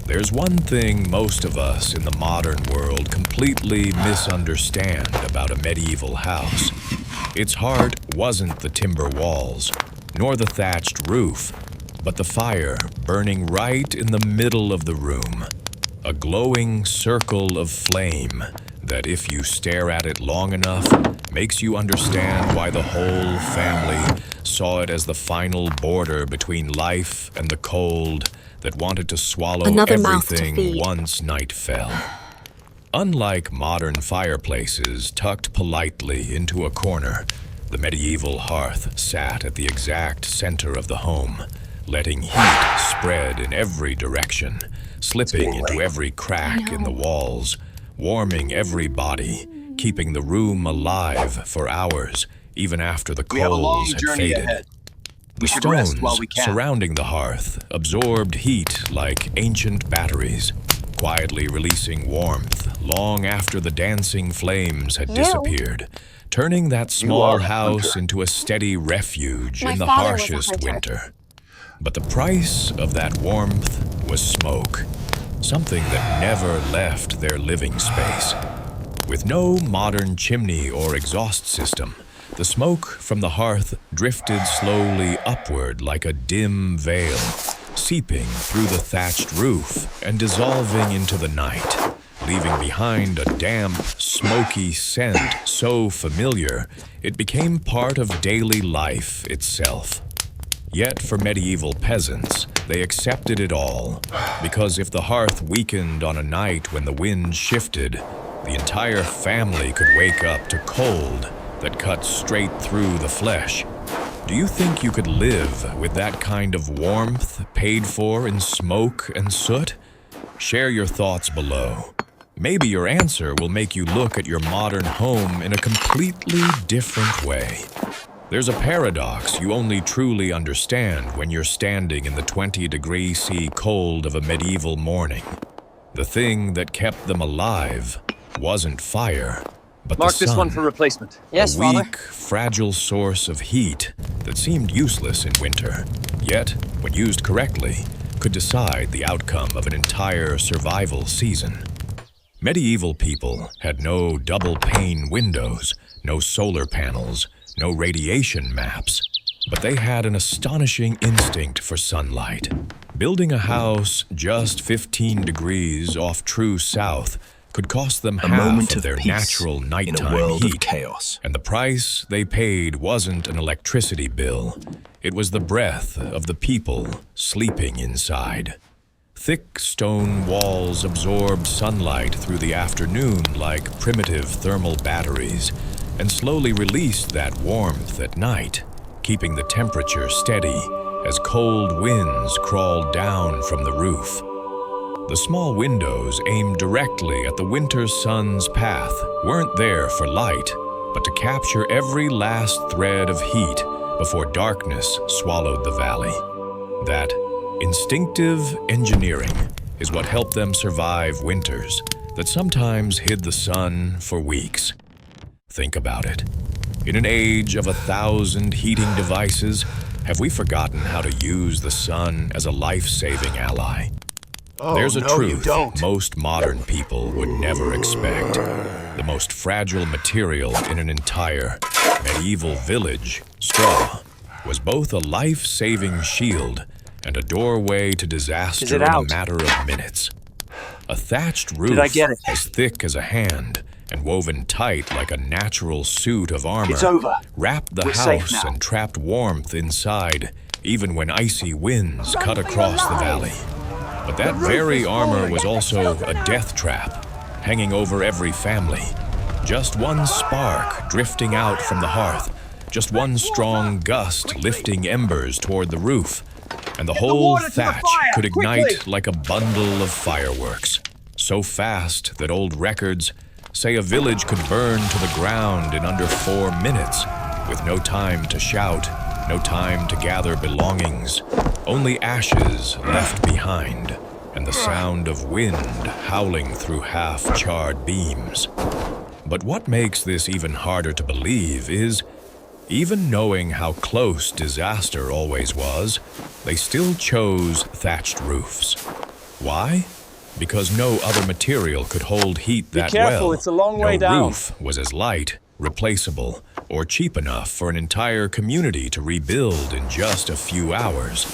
There's one thing most of us in the modern world completely misunderstand about a medieval house. Its heart wasn't the timber walls, nor the thatched roof, but the fire burning right in the middle of the room. A glowing circle of flame that, if you stare at it long enough, makes you understand why the whole family saw it as the final border between life and the cold that wanted to swallow everything once night fell. Unlike modern fireplaces tucked politely into a corner, the medieval hearth sat at the exact center of the home, letting heat spread in every direction, slipping into every crack in the walls, warming every body, keeping the room alive for hours, even after the coals had faded. The stones surrounding the hearth absorbed heat like ancient batteries, quietly releasing warmth long after the dancing flames had disappeared, turning that small house into a steady refuge in the harshest winter. But the price of that warmth was smoke, something that never left their living space. With no modern chimney or exhaust system, the smoke from the hearth drifted slowly upward like a dim veil, seeping through the thatched roof and dissolving into the night, leaving behind a damp, smoky scent so familiar it became part of daily life itself. Yet for medieval peasants, they accepted it all, because if the hearth weakened on a night when the wind shifted, the entire family could wake up to cold that cut straight through the flesh. Do you think you could live with that kind of warmth paid for in smoke and soot? Share your thoughts below. Maybe your answer will make you look at your modern home in a completely different way. There's a paradox you only truly understand when you're standing in the 20°C cold of a medieval morning. The thing that kept them alive wasn't fire, but Mark the sun. This one for replacement. Yes, a Father. weak, fragile source of heat that seemed useless in winter, yet, when used correctly, could decide the outcome of an entire survival season. Medieval people had no double-pane windows, no solar panels, no radiation maps, but they had an astonishing instinct for sunlight. Building a house just 15 degrees off true south could cost them half of their natural nighttime heat, and the price they paid wasn't an electricity bill. It was the breath of the people sleeping inside. Thick stone walls absorbed sunlight through the afternoon like primitive thermal batteries, and slowly released that warmth at night, keeping the temperature steady as cold winds crawled down from the roof. The small windows aimed directly at the winter sun's path weren't there for light, but to capture every last thread of heat before darkness swallowed the valley. That instinctive engineering is what helped them survive winters that sometimes hid the sun for weeks. Think about it. In an age of 1,000 heating devices, have we forgotten how to use the sun as a life-saving ally? There's a truth most modern people would never expect. The most fragile material in an entire medieval village, straw, was both a life-saving shield and a doorway to disaster in a matter of minutes. A thatched roof as thick as a hand and woven tight like a natural suit of armor wrapped the house and trapped warmth inside, even when icy winds cut across the valley. But that very armor was also a death trap, hanging over every family. Just one spark drifting out from the hearth, just one strong gust lifting embers toward the roof, and the whole thatch could ignite like a bundle of fireworks, so fast that old records say a village could burn to the ground in under 4 minutes, with no time to shout, no time to gather belongings, only ashes left behind, and the sound of wind howling through half-charred beams. But what makes this even harder to believe is, even knowing how close disaster always was, they still chose thatched roofs. Why? because no other material could hold heat that Be careful, well. it's a long way No down. roof was as light, replaceable, or cheap enough for an entire community to rebuild in just a few hours.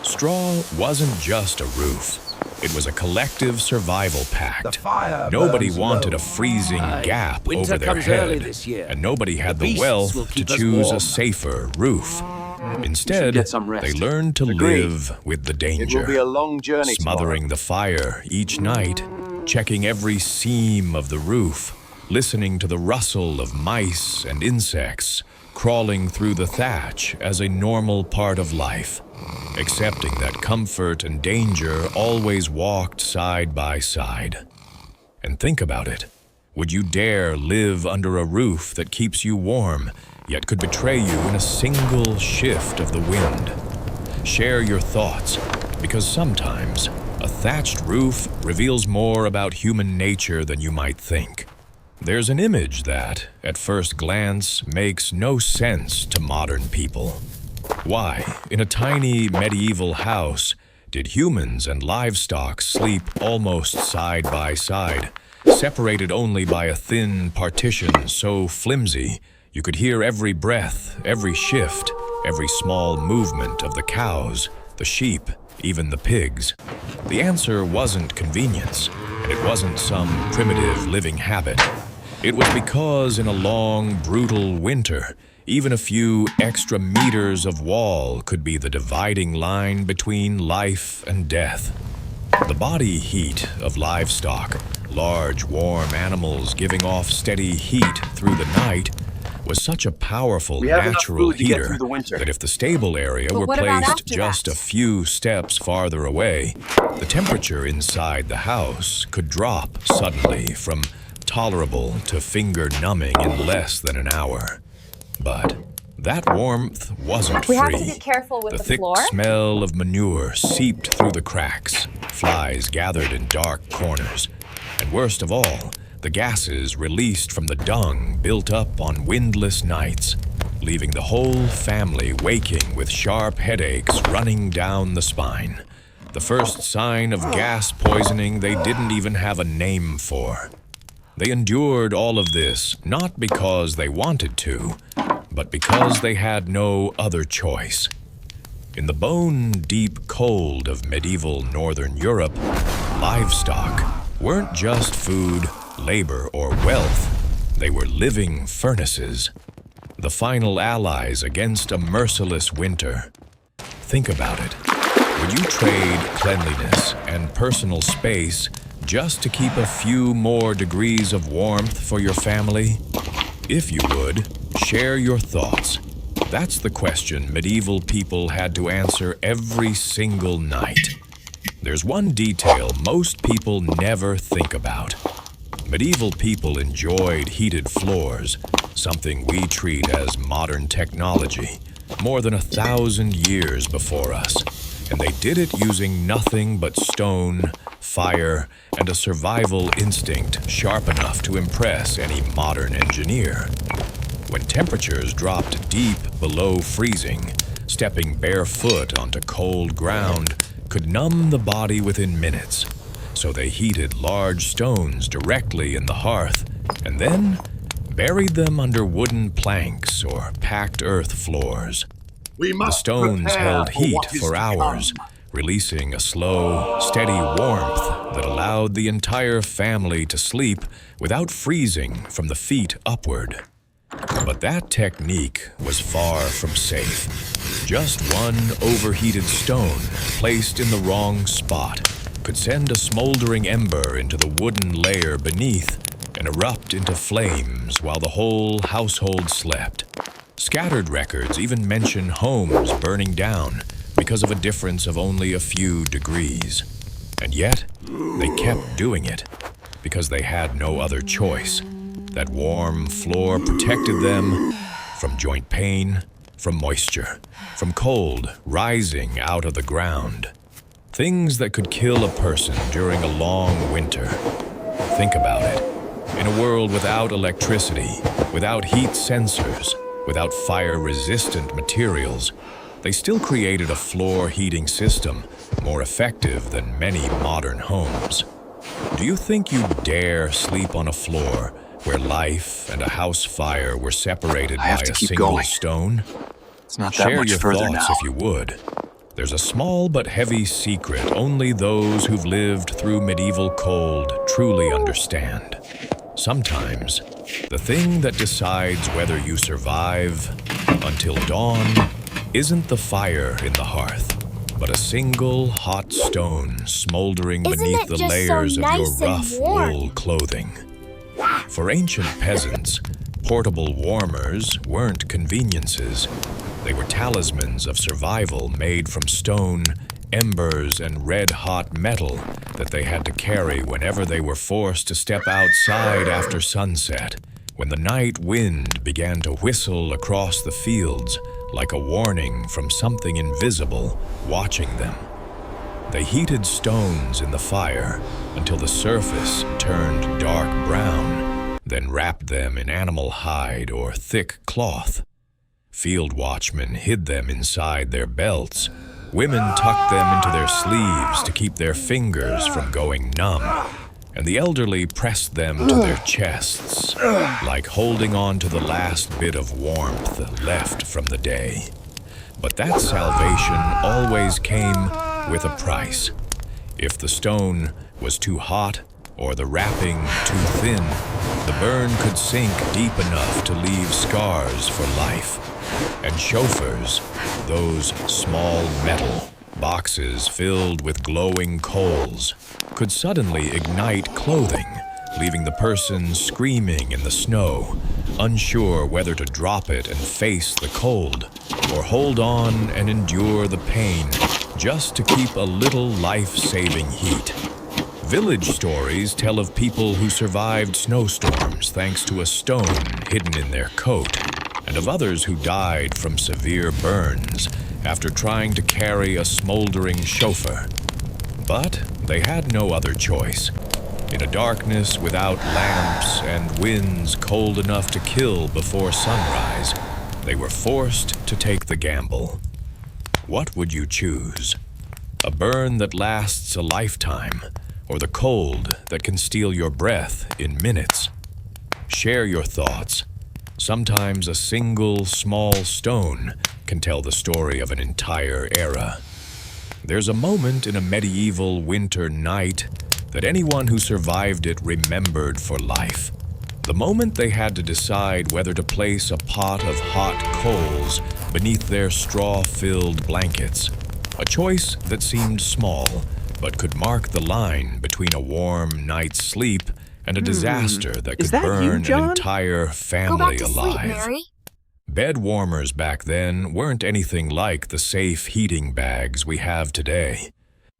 Straw wasn't just a roof. It was a collective survival pact. The fire Nobody burns wanted low. a freezing gap Winter over their comes early head, this year. and nobody had The the beasts will wealth to keep us choose a warm. safer roof. Instead, get some rest. they learned to Agreed. live with the It danger, will be a long journey smothering the fire each night, checking every seam of the roof, listening to the rustle of mice and insects, crawling through the thatch as a normal part of life, accepting that comfort and danger always walked side by side. And think about it. Would you dare live under a roof that keeps you warm, yet could betray you in a single shift of the wind? Share your thoughts, because sometimes a thatched roof reveals more about human nature than you might think. There's an image that, at first glance, makes no sense to modern people. Why, in a tiny medieval house, did humans and livestock sleep almost side by side, separated only by a thin partition so flimsy you could hear every breath, every shift, every small movement of the cows, the sheep, even the pigs? The answer wasn't convenience, and it wasn't some primitive living habit. It was because in a long, brutal winter, even a few extra meters of wall could be the dividing line between life and death. The body heat of livestock, large, warm animals giving off steady heat through the night, was such a powerful We have enough natural food to get heater through the winter. that if the stable area But were what about placed after just that? a few steps farther away, the temperature inside the house could drop suddenly from tolerable to finger-numbing in less than an hour. But that warmth wasn't We free. have to be careful with The the thick floor. smell of manure seeped through the cracks, flies gathered in dark corners, and worst of all, the gases released from the dung built up on windless nights, leaving the whole family waking with sharp headaches running down the spine. The first sign of gas poisoning they didn't even have a name for. They endured all of this not because they wanted to, but because they had no other choice. In the bone-deep cold of medieval Northern Europe, livestock weren't just food, labor, or wealth. They were living furnaces, the final allies against a merciless winter. Think about it. Would you trade cleanliness and personal space just to keep a few more degrees of warmth for your family? If you would, share your thoughts. That's the question medieval people had to answer every single night. There's one detail most people never think about. Medieval people enjoyed heated floors, something we treat as modern technology, more than 1,000 years before us. And they did it using nothing but stone, fire, and a survival instinct sharp enough to impress any modern engineer. When temperatures dropped deep below freezing, stepping barefoot onto cold ground could numb the body within minutes. So they heated large stones directly in the hearth and then buried them under wooden planks or packed earth floors. We The must stones prepare held for heat what is for to hours, come. releasing a slow, steady warmth that allowed the entire family to sleep without freezing from the feet upward. But that technique was far from safe. Just one overheated stone placed in the wrong spot could send a smoldering ember into the wooden layer beneath and erupt into flames while the whole household slept. Scattered records even mention homes burning down because of a difference of only a few degrees. And yet, they kept doing it because they had no other choice. That warm floor protected them from joint pain, from moisture, from cold rising out of the ground. Things that could kill a person during a long winter. Think about it. In a world without electricity, without heat sensors, without fire-resistant materials, They still created a floor heating system more effective than many modern homes. Do you think you'd dare sleep on a floor where life and a house fire were separated by a single stone? It's not that Share much your further thoughts now. if you would. There's a small but heavy secret only those who've lived through medieval cold truly understand. Sometimes, the thing that decides whether you survive until dawn isn't the fire in the hearth, but a single hot stone smoldering beneath the layers of your rough wool clothing. For ancient peasants, portable warmers weren't conveniences. They were talismans of survival made from stone, embers, and red-hot metal that they had to carry whenever they were forced to step outside after sunset, when the night wind began to whistle across the fields like a warning from something invisible watching them. They heated stones in the fire until the surface turned dark brown, then wrapped them in animal hide or thick cloth. Field watchmen hid them inside their belts. Women tucked them into their sleeves to keep their fingers from going numb, and the elderly pressed them to their chests, like holding on to the last bit of warmth left from the day. But that salvation always came with a price. If the stone was too hot or the wrapping too thin, the burn could sink deep enough to leave scars for life. And chauffeurs, those small metal boxes filled with glowing coals, could suddenly ignite clothing, leaving the person screaming in the snow, unsure whether to drop it and face the cold, or hold on and endure the pain just to keep a little life-saving heat. Village stories tell of people who survived snowstorms thanks to a stone hidden in their coat, and of others who died from severe burns after trying to carry a smoldering chauffeur. But they had no other choice. In a darkness without lamps and winds cold enough to kill before sunrise, they were forced to take the gamble. What would you choose? A burn that lasts a lifetime, or the cold that can steal your breath in minutes? Share your thoughts. Sometimes a single small stone can tell the story of an entire era. There's a moment in a medieval winter night that anyone who survived it remembered for life. The moment they had to decide whether to place a pot of hot coals beneath their straw-filled blankets. A choice that seemed small, but could mark the line between a warm night's sleep and a disaster that could burn an entire family alive. Sleep, Mary. Bed warmers back then weren't anything like the safe heating bags we have today.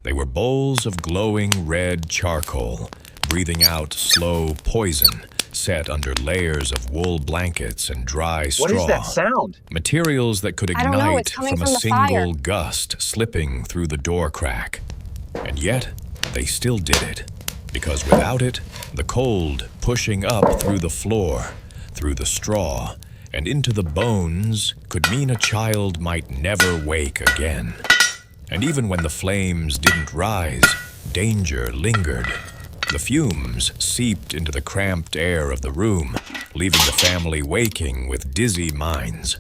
They were bowls of glowing red charcoal, breathing out slow poison, set under layers of wool blankets and dry straw. What is that sound? Materials that could I don't know, ignite it's coming from a from the fire. single gust slipping through the door crack. And yet, they still did it. Because without it, the cold pushing up through the floor, through the straw, and into the bones could mean a child might never wake again. And even when the flames didn't rise, danger lingered. The fumes seeped into the cramped air of the room, leaving the family waking with dizzy minds.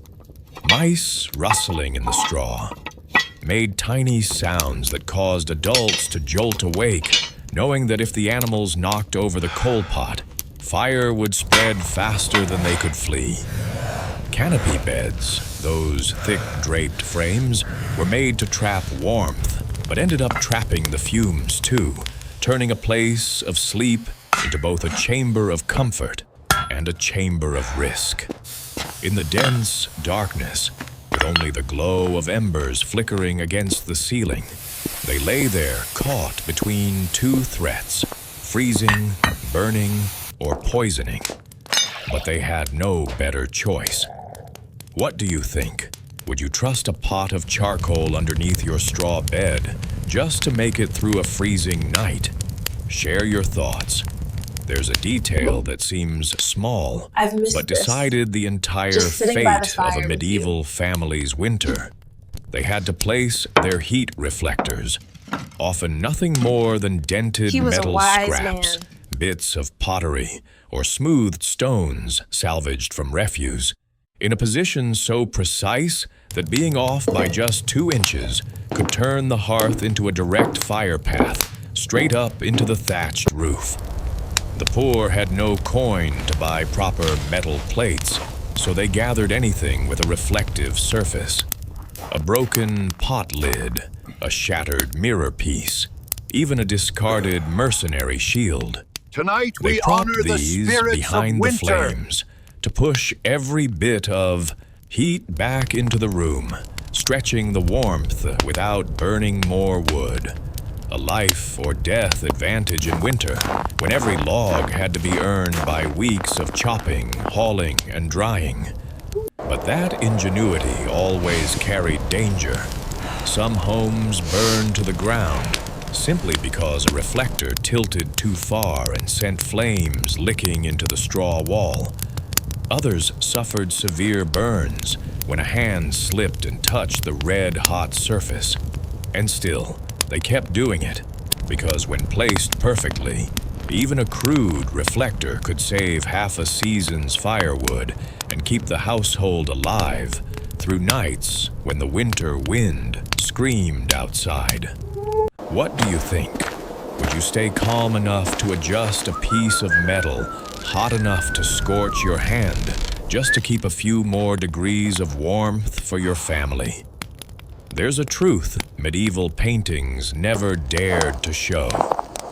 Mice rustling in the straw made tiny sounds that caused adults to jolt awake, knowing that if the animals knocked over the coal pot, fire would spread faster than they could flee. Canopy beds, those thick draped frames, were made to trap warmth, but ended up trapping the fumes too, turning a place of sleep into both a chamber of comfort and a chamber of risk. In the dense darkness, with only the glow of embers flickering against the ceiling, they lay there caught between two threats, freezing, burning, or poisoning. But they had no better choice. What do you think? Would you trust a pot of charcoal underneath your straw bed just to make it through a freezing night? Share your thoughts. There's a detail that seems small, but decided the entire fate of a medieval family's winter. they had to place their heat reflectors, often nothing more than dented He was a metal wise scraps, man. bits of pottery, or smoothed stones salvaged from refuse, in a position so precise that being off by just 2 inches could turn the hearth into a direct fire path straight up into the thatched roof. The poor had no coin to buy proper metal plates, so they gathered anything with a reflective surface. A broken pot lid, a shattered mirror piece, even a discarded mercenary shield. Tonight They we propped honor the these spirits behind of the winter. flames to push every bit of heat back into the room, stretching the warmth without burning more wood. A life or death advantage in winter, when every log had to be earned by weeks of chopping, hauling, and drying. But that ingenuity always carried danger. Some homes burned to the ground simply because a reflector tilted too far and sent flames licking into the straw wall. Others suffered severe burns when a hand slipped and touched the red-hot surface. And still, they kept doing it, because when placed perfectly, even a crude reflector could save half a season's firewood and keep the household alive through nights when the winter wind screamed outside. What do you think? Would you stay calm enough to adjust a piece of metal hot enough to scorch your hand just to keep a few more degrees of warmth for your family? There's a truth medieval paintings never dared to show.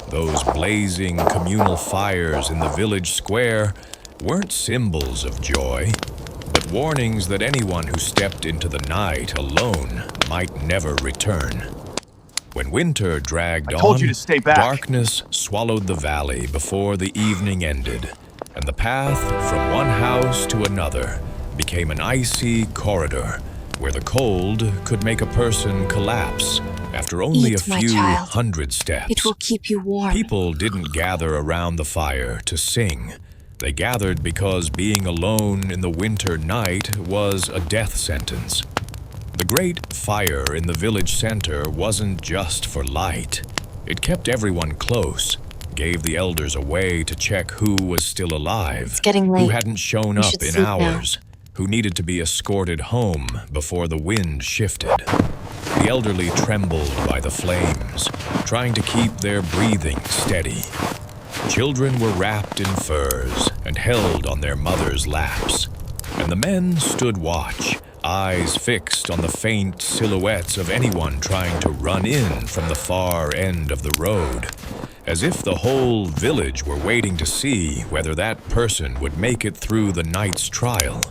Those blazing communal fires in the village square weren't symbols of joy, but warnings that anyone who stepped into the night alone might never return. When winter dragged I told on, you to stay back. darkness swallowed the valley before the evening ended, and the path from one house to another became an icy corridor where the cold could make a person collapse after only Eat, a my few child. hundred steps. It will keep you warm. People didn't gather around the fire to sing. They gathered because being alone in the winter night was a death sentence. The great fire in the village center wasn't just for light. It kept everyone close, gave the elders a way to check who was still alive, It's getting late. who hadn't shown We up should in sleep now. hours, who needed to be escorted home before the wind shifted. The elderly trembled by the flames, trying to keep their breathing steady. Children were wrapped in furs and held on their mothers' laps, and the men stood watch, eyes fixed on the faint silhouettes of anyone trying to run in from the far end of the road, as if the whole village were waiting to see whether that person would make it through the night's trial.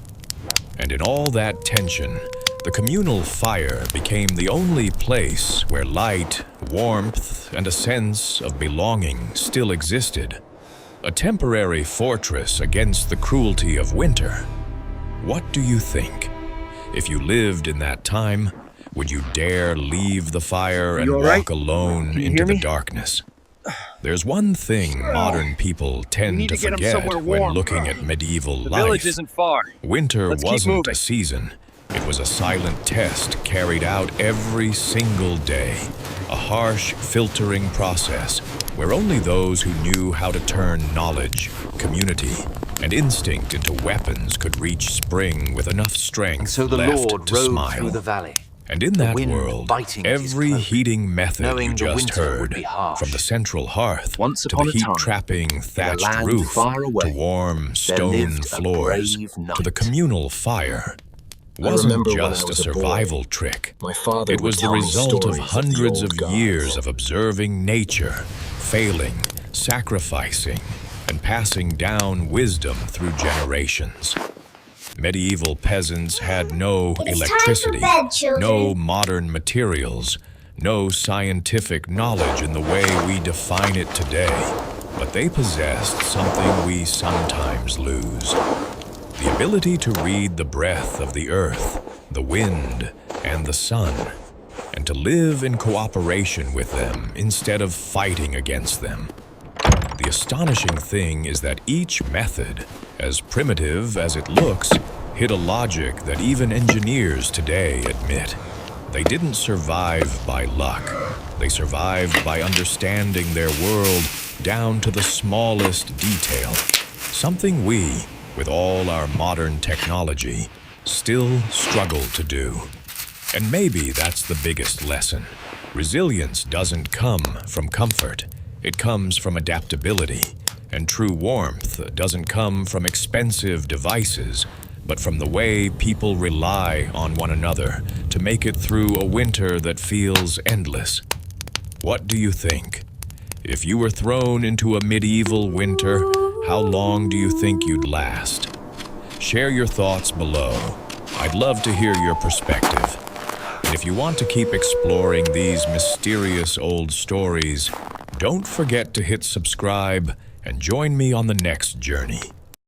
And in all that tension, the communal fire became the only place where light, warmth, and a sense of belonging still existed. A temporary fortress against the cruelty of winter. What do you think? If you lived in that time, would you dare leave the fire and You all walk right? alone Can you into hear the me? darkness? There's one thing modern people tend need to to get 'em forget somewhere when warm. looking at medieval The life. village isn't far. Winter Let's keep wasn't moving. a season. It was a silent test carried out every single day. A harsh filtering process where only those who knew how to turn knowledge, community, and instinct into weapons could reach spring with enough strength And so the left Lord to rode smile. through the valley. And in the that wind world, biting at his every cloak, heating method knowing you the just winter would heard, be harsh. from the central hearth Once to upon the a time, heat-trapping thatched land roof far away, to warm there stone lived a floors brave to knight. the communal fire, I wasn't remember when I just a was a boy, survival trick. My father It would was the tell me result of stories the hundreds old of gods. years of observing nature, failing, sacrificing, and passing down wisdom through generations. Medieval peasants had no electricity, no modern materials, no scientific knowledge in the way we define it today, but they possessed something we sometimes lose. The ability to read the breath of the earth, the wind, and the sun, and to live in cooperation with them instead of fighting against them. The astonishing thing is that each method, as primitive as it looks, hid a logic that even engineers today admit. They didn't survive by luck. They survived by understanding their world down to the smallest detail. Something we, with all our modern technology, still struggle to do. And maybe that's the biggest lesson. Resilience doesn't come from comfort. It comes from adaptability. And true warmth doesn't come from expensive devices, but from the way people rely on one another to make it through a winter that feels endless. What do you think? If you were thrown into a medieval winter, how long do you think you'd last? Share your thoughts below. I'd love to hear your perspective. And if you want to keep exploring these mysterious old stories, don't forget to hit subscribe and join me on the next journey.